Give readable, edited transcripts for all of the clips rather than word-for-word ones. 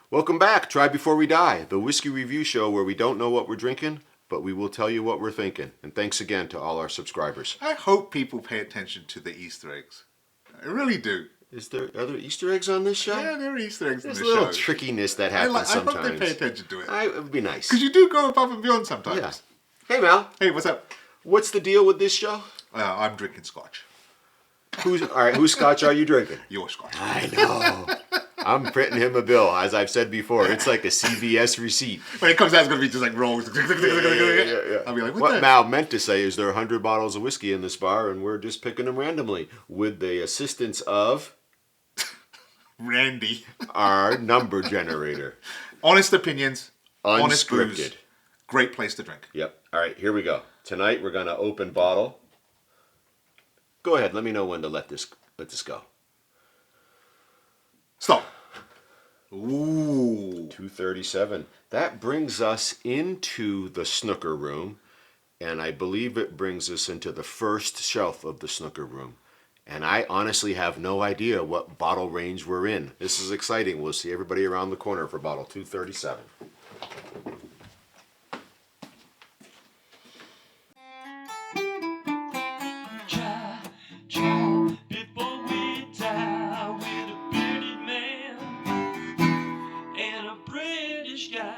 Welcome back, Try Before We Die, the whiskey review show where we don't know what we're drinking, but we will tell you what we're thinking. And thanks again to all our subscribers. I hope people pay attention to the Easter eggs. I really do. Is there other Easter eggs on this show? Yeah, there are Easter eggs in There's this a little show. trickiness that happens sometimes. I hope they pay attention to it. It would be nice. Because you do go above and beyond sometimes. Yeah. Hey, Mal. Hey, what's up? What's the deal with this show? I'm drinking Scotch. All right, whose Scotch are you drinking? Your Scotch. I know. I'm printing him a bill, as I've said before. It's like a CVS receipt. When it comes out, it's going to be just like rolls. Yeah. I'll be like, what Mal meant to say is there are 100 bottles of whiskey in this bar, and we're just picking them randomly with the assistance of Randy, our number generator. Honest opinions, honest Unscripted. booze. Great place to drink. Yep. All right, here we go. Tonight we're going to open bottle. Go ahead. Let me know when to let this go. Stop. Ooh. 237. That brings us into the snooker room, and I believe it brings us into the first shelf of the snooker room. And I honestly have no idea what bottle range we're in. This is exciting. We'll see everybody around the corner for bottle 237. Before we die with a bearded man and a British guy.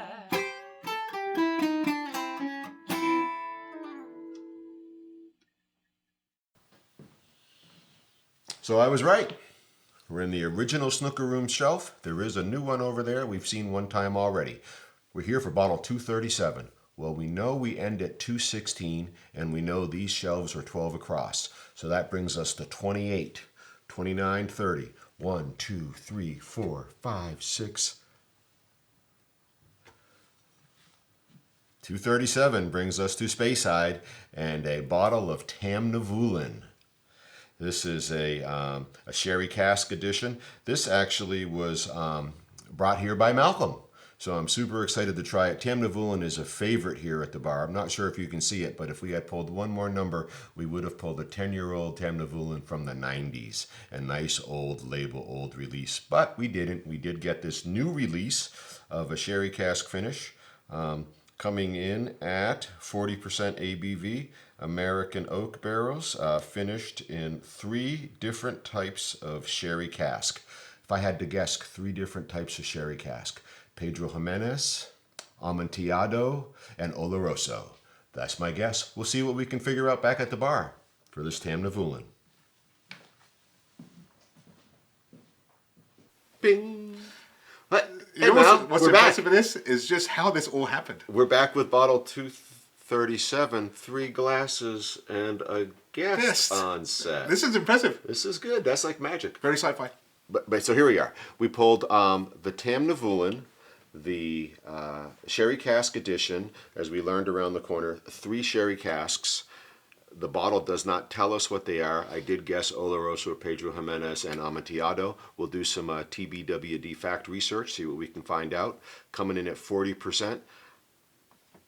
So I was right. We're in the original snooker room shelf. There is a new one over there. We've seen one time already. We're here for bottle 237. Well, we know we end at 216, and we know these shelves are 12 across. So that brings us to 28, 29, 30. 1, 2, 3, 4, 5, 6. 237 brings us to Speyside and a bottle of Tamnavulin. This is a sherry cask edition. This actually was brought here by Malcolm. So I'm super excited to try it. Tamnavulin is a favorite here at the bar. I'm not sure if you can see it, but if we had pulled one more number, we would have pulled a 10-year-old Tamnavulin from the 90s. A nice old label, old release. But we didn't. We did get this new release of a sherry cask finish. Coming in at 40% ABV, American oak barrels, finished in 3 different types of sherry cask. If I had to guess, 3 different types of sherry cask. Pedro Jimenez, Amontillado, and Oloroso. That's my guess. We'll see what we can figure out back at the bar for this Tamnavulin. Bing! What? You know what's impressive in this is just how this all happened. We're back with bottle 237, 3 glasses, and a guest on set. This is impressive. This is good. That's like magic. Very sci-fi. But so here we are. We pulled the Tamnavulin, the sherry cask edition, as we learned around the corner, 3 sherry casks. The bottle does not tell us what they are. I did guess Oloroso, Pedro Jimenez, and Amontillado. We'll do some TBWD fact research, see what we can find out. Coming in at 40%.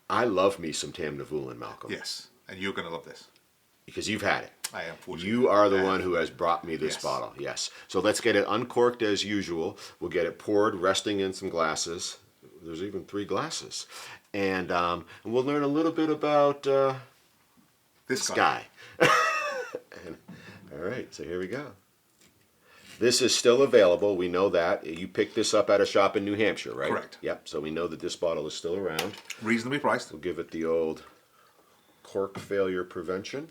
I love me some Tamnavulin, Malcolm. Yes, and you're going to love this. Because you've had it. I am fortunate. You are the one who has brought me this Yes. bottle. Yes. So let's get it uncorked as usual. We'll get it poured, resting in some glasses. There's even 3 glasses. And we'll learn a little bit about this guy. All right, so here we go. This is still available. We know that. You picked this up at a shop in New Hampshire, right? Correct. Yep, so we know that this bottle is still around. Reasonably priced. We'll give it the old cork failure prevention.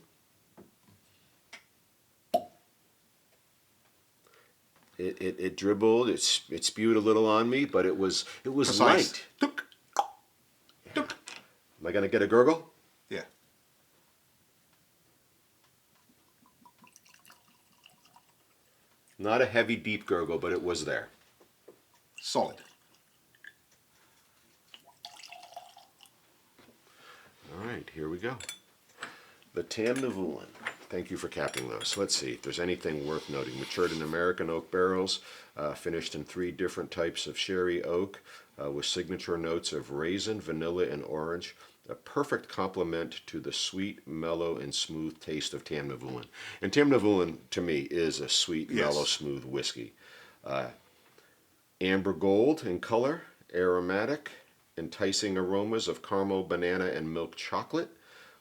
It dribbled, it spewed a little on me, but it was light. Tuk. Tuk. Am I going to get a gurgle? Yeah. Not a heavy, deep gurgle, but it was there. Solid. All right, here we go. The Tamnavulin. Thank you for capping those. Let's see if there's anything worth noting. Matured in American oak barrels, finished in 3 different types of sherry oak, with signature notes of raisin, vanilla, and orange. A perfect complement to the sweet, mellow, and smooth taste of Tamnavulin. And Tamnavulin, to me, is a sweet, mellow, smooth whiskey. Amber gold in color, aromatic, enticing aromas of caramel, banana, and milk chocolate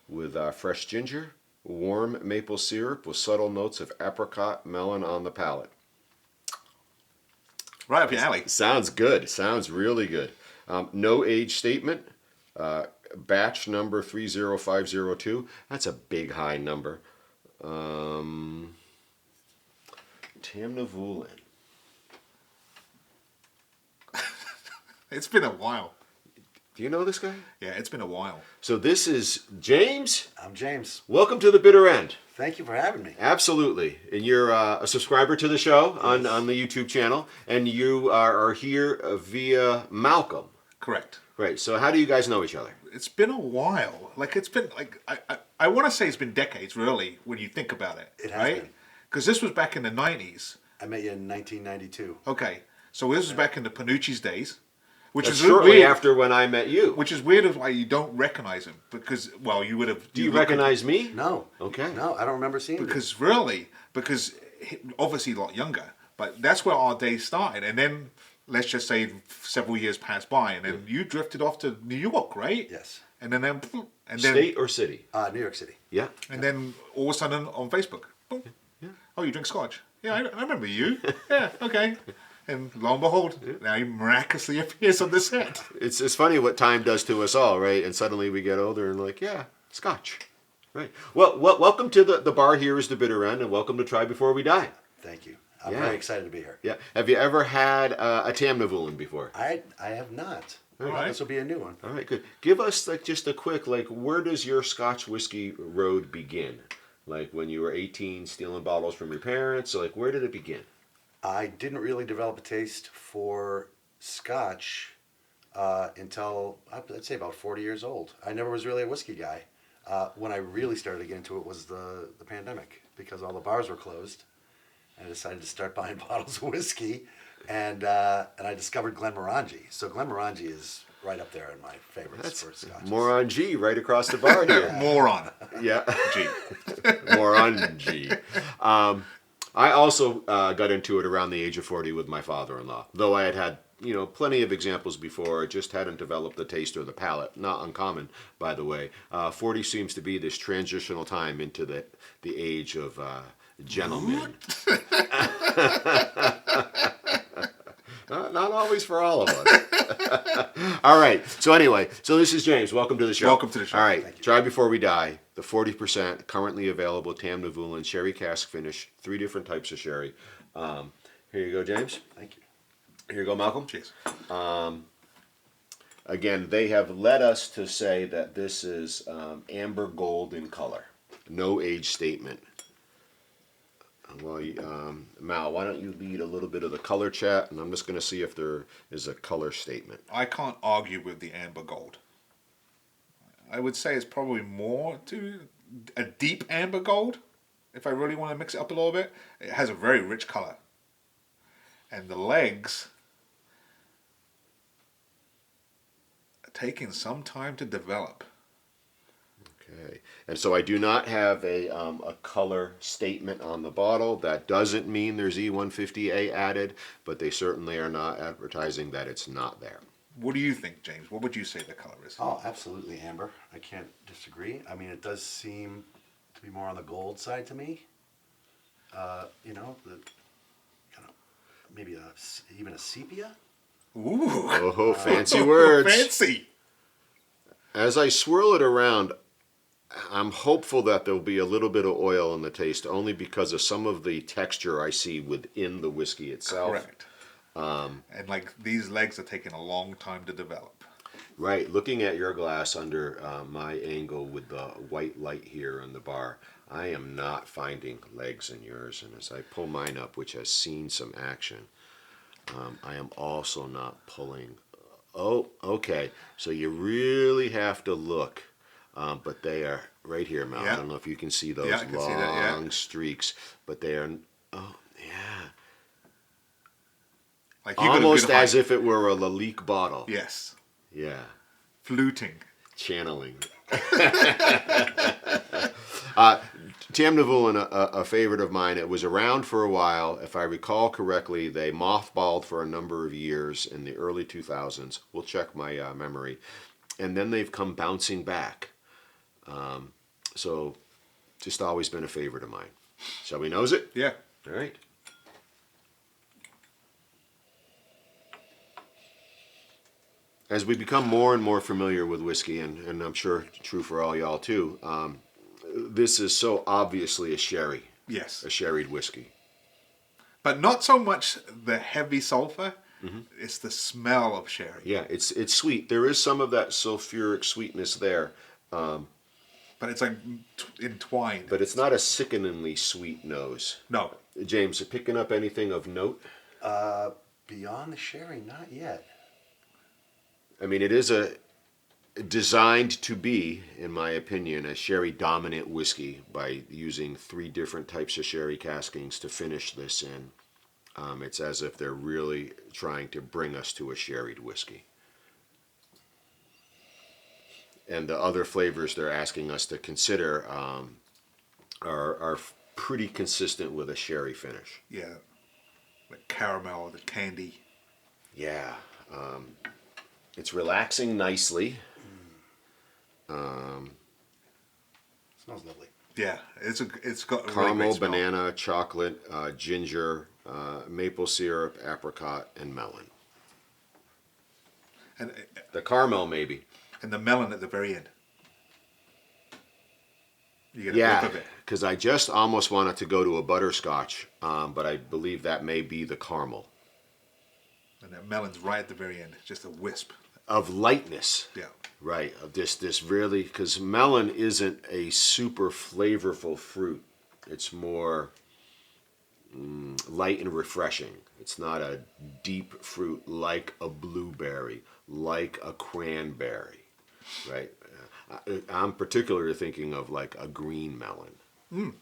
with fresh ginger, warm maple syrup with subtle notes of apricot, melon on the palate. Right up your alley. Sounds good. Sounds really good. No age statement. Batch number 30502. That's a big high number. Tamnavulin. It's been a while. Do you know this guy? Yeah, it's been a while. So this is James. I'm James. Welcome to the Bitter End. Thank you for having me. Absolutely. And you're a subscriber to the show on the YouTube channel, and you are here via Malcolm. Correct. Right. So how do you guys know each other? It's been a while. Like it's been like I want to say it's been decades, really, when you think about it. It has right? been. Because this was back in the 90s. I met you in 1992. Okay, so this was back in the Panucci's days, which That's is shortly weird. after when I met you. Which is weird, is why you don't recognize him because you would have. Do you recognize me? No. Okay. No, I don't remember seeing you. Because obviously a lot younger, but that's where our days started, and then let's just say several years passed by, and then you drifted off to New York, right? Yes. And then State or city? New York City. Yeah. and then all of a sudden on Facebook, boom. Oh, you drink Scotch? Yeah, I remember you. Yeah, okay. And lo and behold, now he miraculously appears on the set. It's funny what time does to us all, right? And suddenly we get older and like, yeah, Scotch. Right. Well, welcome to the bar here is the Bitter End, and welcome to Try Before We Die. Thank you. I'm Yeah. very excited to be here. Yeah. Have you ever had a Tamnavulin before? I have not. All right. This will be a new one. All right, good. Give us just a quick, where does your Scotch whiskey road begin? Like when you were 18 stealing bottles from your parents? So where did it begin? I didn't really develop a taste for Scotch until, I'd say, about 40 years old. I never was really a whiskey guy. When I really started to get into it was the pandemic, because all the bars were closed. I decided to start buying bottles of whiskey, and I discovered Glenmorangie. So Glenmorangie is right up there in my favorites for Scotch. Moron G right across the bar here. Moron. Yeah. G. Moron G. I also got into it around the age of 40 with my father-in-law, though I had plenty of examples before. I just hadn't developed the taste or the palate. Not uncommon, by the way. 40 seems to be this transitional time into the age of gentlemen. Not always for all of us. All right. So anyway, this is James. Welcome to the show. Welcome to the show. All right. Thank you. Try Before We Die. The 40% currently available Tamnavulin sherry cask finish. 3 different types of sherry. Here you go, James. Thank you. Here you go, Malcolm. Cheers. Again, they have led us to say that this is amber gold in color. No age statement. Well, Mal, why don't you lead a little bit of the color chat, and I'm just going to see if there is a color statement. I can't argue with the amber gold. I would say it's probably more to a deep amber gold, if I really want to mix it up a little bit. It has a very rich color. And the legs are taking some time to develop. Okay, and so I do not have a color statement on the bottle. That doesn't mean there's E150A added, but they certainly are not advertising that it's not there. What do you think, James? What would you say the color is? Oh, absolutely, amber. I can't disagree. I mean, it does seem to be more on the gold side to me. The kind of maybe even a sepia. Ooh. Oh, fancy words. Fancy. As I swirl it around, I'm hopeful that there'll be a little bit of oil in the taste, only because of some of the texture I see within the whiskey itself. Correct. And these legs are taking a long time to develop. Right. Looking at your glass under my angle with the white light here on the bar, I am not finding legs in yours. And as I pull mine up, which has seen some action, I am also not pulling. Oh, okay. So you really have to look. But they are right here, Mal. Yeah. I don't know if you can see those Yeah, I can long see that, yeah. streaks, but they are, oh, yeah. Like you got a Almost good as height. if it were a Lalique bottle. Yes. Yeah. Fluting. Channeling. Tamnavulin, a favorite of mine. It was around for a while. If I recall correctly, they mothballed for a number of years in the early 2000s. We'll check my memory. And then they've come bouncing back. So just always been a favorite of mine. Shall we nose it? Yeah. All right. As we become more and more familiar with whiskey, and I'm sure true for all y'all too, this is so obviously a sherry, Yes. a sherried whiskey. But not so much the heavy sulfur. It's the smell of sherry. Yeah, it's sweet. There is some of that sulfuric sweetness there, But it's like entwined. but it's not a sickeningly sweet nose. No. James, you picking up anything of note? Beyond the sherry, not yet. I mean, it is designed to be, in my opinion, a sherry dominant whiskey by using 3 different types of sherry caskings to finish this in. It's as if they're really trying to bring us to a sherried whiskey. And the other flavors they're asking us to consider are pretty consistent with a sherry finish. Yeah. The caramel, the candy. Yeah. It's relaxing nicely. Smells lovely. Yeah. It's got a really Caramel, great smell. banana, chocolate, ginger, maple syrup, apricot, and melon. And The caramel, maybe. and the melon at the very end. You get a Yeah, whiff of it. because I just almost wanted to go to a butterscotch, but I believe that may be the caramel. And that melon's right at the very end. Just a wisp. Of lightness. Yeah. Right, of this really, because melon isn't a super flavorful fruit. It's more light and refreshing. It's not a deep fruit like a blueberry, like a cranberry, right? I'm particularly thinking of like a green melon.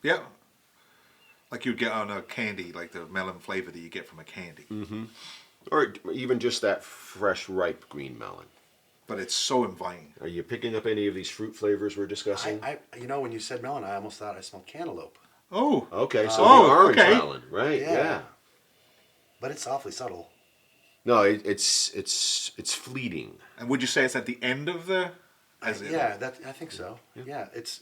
Yeah. Like you'd get on a candy, like the melon flavor that you get from a candy. Or even just that fresh, ripe green melon. But it's so inviting. Are you picking up any of these fruit flavors we're discussing? When you said melon, I almost thought I smelled cantaloupe. Oh. Okay, so Oh, the orange okay. melon, right? Yeah. But it's awfully subtle. No, it's fleeting. And would you say it's at the end of the... I think so. Yeah, it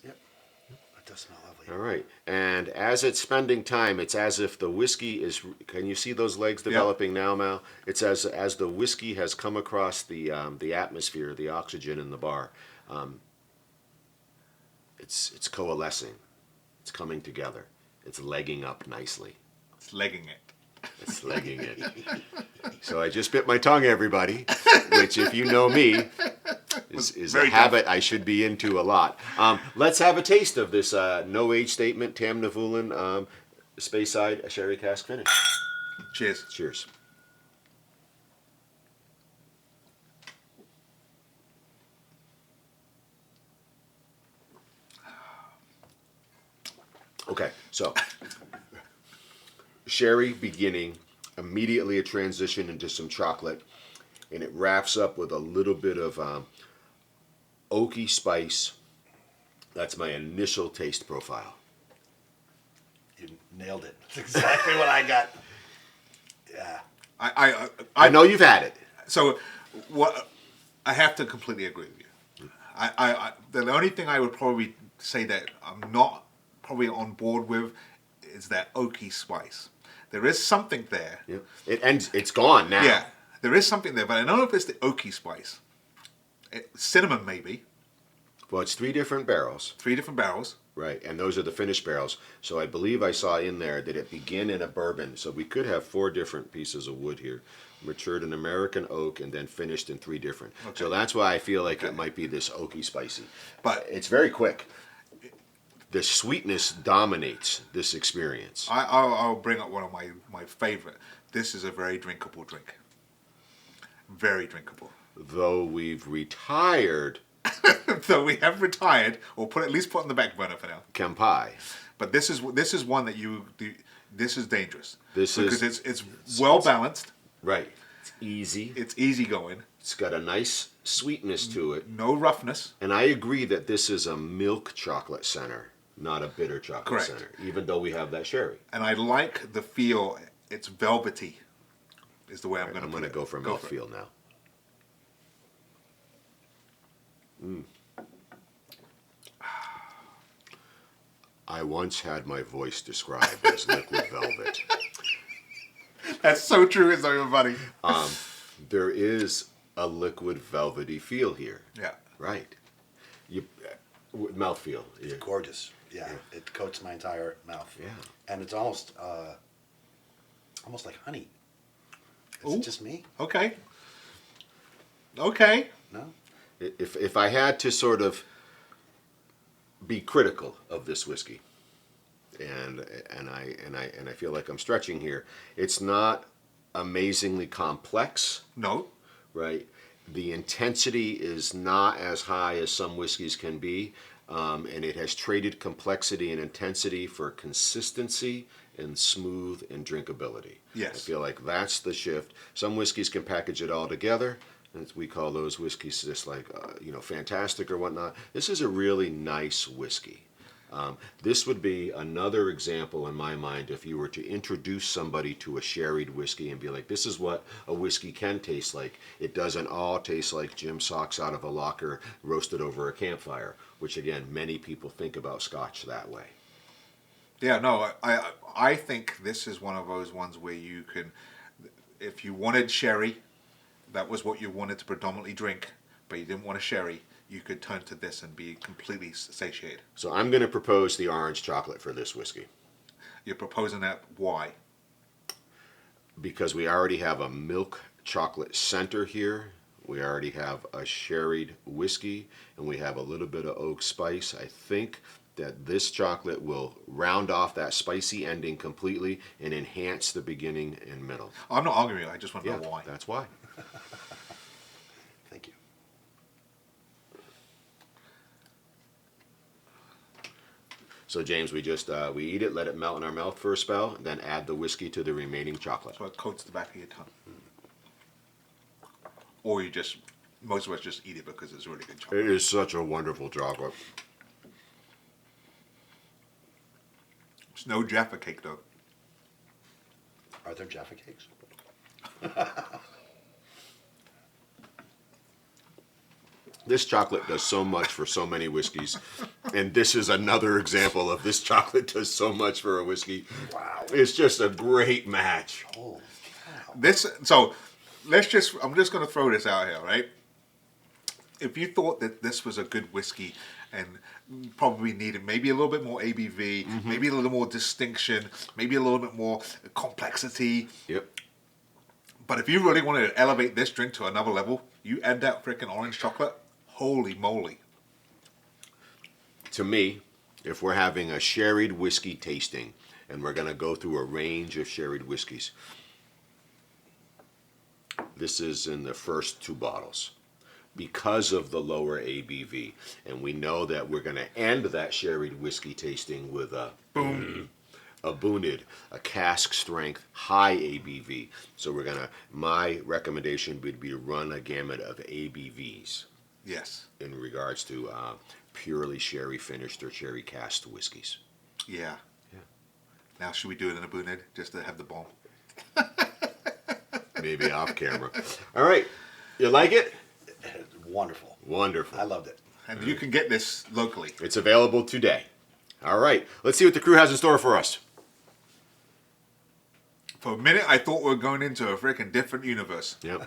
does smell lovely. All right, and as it's spending time, it's as if the whiskey is. Can you see those legs developing now, Mal? It's as the whiskey has come across the atmosphere, the oxygen in the bar. It's coalescing. It's coming together. It's legging up nicely. It's legging it. It's legging it. So I just bit my tongue, everybody, which, if you know me, is a Very habit I should be into a lot. Let's have a taste of this no age statement Tamnavulin Speyside sherry cask finish. Cheers. Cheers. Okay, so sherry beginning, immediately a transition into some chocolate, and it wraps up with a little bit of oaky spice. That's my initial taste profile. You nailed it. That's exactly what I got. Yeah. I know you've had it. So, what I have to completely agree with you. The only thing I would probably say that I'm not probably on board with is that oaky spice. There is something there. Yep. It's gone now. Yeah, there is something there, but I don't know if it's the oaky spice. Cinnamon, maybe. Well, it's 3 different barrels. 3 different barrels. Right, and those are the finished barrels. So I believe I saw in there that it began in a bourbon. So we could have 4 different pieces of wood here, matured in American oak and then finished in 3 different. Okay. So that's why I feel like it might be this oaky spicy. But It's very quick. The sweetness dominates this experience. I'll bring up one of my favorite. This is a very drinkable drink. Very drinkable. Though we've retired So we have retired, or at least put on the back burner for now. Kempai. But this is one that you do. This is dangerous. This because is- it's well balanced. Right. It's easy. It's easygoing. It's got a nice sweetness to it. No roughness. And I agree that this is a milk chocolate center. not a bitter chocolate Correct. center, even though we have that sherry. And I like the feel. It's velvety, is the way I'm going to I'm put going to it. go for it. mouthfeel now. I once had my voice described as liquid velvet. That's so true, isn't it, everybody? There is a liquid velvety feel here. Yeah. Right. You mouthfeel. Yeah. Gorgeous. Yeah, it coats my entire mouth. Yeah. And it's almost like honey. Is Ooh. it just me? Okay. Okay. No? If I had to sort of be critical of this whiskey, and I feel like I'm stretching here, it's not amazingly complex, No. right? The intensity is not as high as some whiskeys can be, and it has traded complexity and intensity for consistency and smooth and drinkability. Yes. I feel like that's the shift. Some whiskeys can package it all together. And we call those whiskeys just like, fantastic or whatnot. This is a really nice whiskey. This would be another example in my mind if you were to introduce somebody to a sherried whiskey and be like, this is what a whiskey can taste like. It doesn't all taste like gym socks out of a locker roasted over a campfire, which again, many people think about Scotch that way. Yeah, no, I think this is one of those ones where you can, if you wanted sherry, that was what you wanted to predominantly drink, but you didn't want a sherry, you could turn to this and be completely satiated. So I'm going to propose the orange chocolate for this whiskey You're proposing that, why? because we already have a milk chocolate center here. We already have a sherried whiskey, and we have a little bit of oak spice. I think that this chocolate will round off that spicy ending completely and enhance the beginning and middle. I'm not arguing, I just want to Yeah, know why. that's why. Thank you. So James, we just we eat it, let it melt in our mouth for a spell, and then add the whiskey to the remaining chocolate. So it coats the back of your tongue. Or you just, most of us just eat it because it's really good chocolate. It is such a wonderful chocolate. It's no Jaffa cake though. Are there Jaffa cakes? This chocolate does so much for so many whiskeys, and this is another example of this chocolate does so much for a whiskey. Wow. It's just a great match. Holy cow. So I'm just going to throw this out here, right? If you thought that this was a good whiskey and probably needed maybe a little bit more ABV, maybe a little more distinction, maybe a little bit more complexity, Yep. but if you really wanted to elevate this drink to another level, you add that freaking orange chocolate, holy moly. To me, if we're having a sherried whiskey tasting, and we're going to go through a range of sherried whiskeys, this is in the first two bottles because of the lower ABV. And we know that we're going to end that sherried whiskey tasting with a Bunid, a cask strength, high ABV. So my recommendation would be to run a gamut of ABVs Yes. in regards to purely sherry finished or sherry cast whiskeys. Yeah. Yeah. Now should we do it in a Bunid just to have the bomb? Maybe off camera. All right. You like it? Wonderful. Wonderful. I loved it. And you can get this locally. It's available today. All right. Let's see what the crew has in store for us. For a minute, I thought we were going into a freaking different universe. Yep.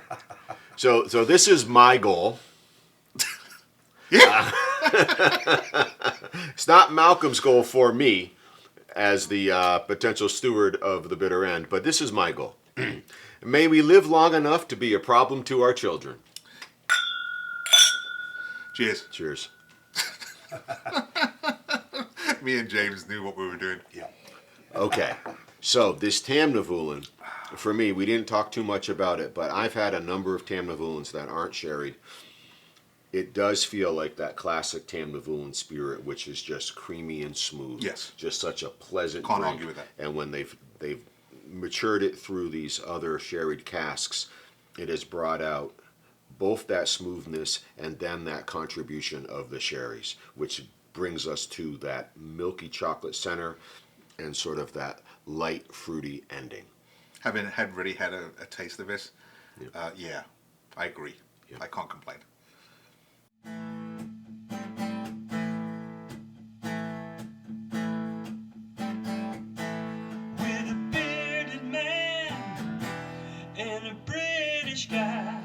So this is my goal. Yeah. It's not Malcolm's goal for me as the potential steward of the bitter end, but this is my goal. May we live long enough to be a problem to our children. Cheers. Cheers. Me and James knew what we were doing. Yeah. Okay. So this Tamnavulin, for me, we didn't talk too much about it, but I've had a number of Tamnavulins that aren't sherried. It does feel like that classic Tamnavulin spirit, which is just creamy and smooth. Yes. Just such a pleasant Can't drink. argue with that. And when they've matured it through these other sherried casks, it has brought out both that smoothness and then that contribution of the sherries, which brings us to that milky chocolate center and sort of that light fruity ending. Having really had a taste of this, yeah, I agree. Yeah. I can't complain. With a bearded man and a British guy.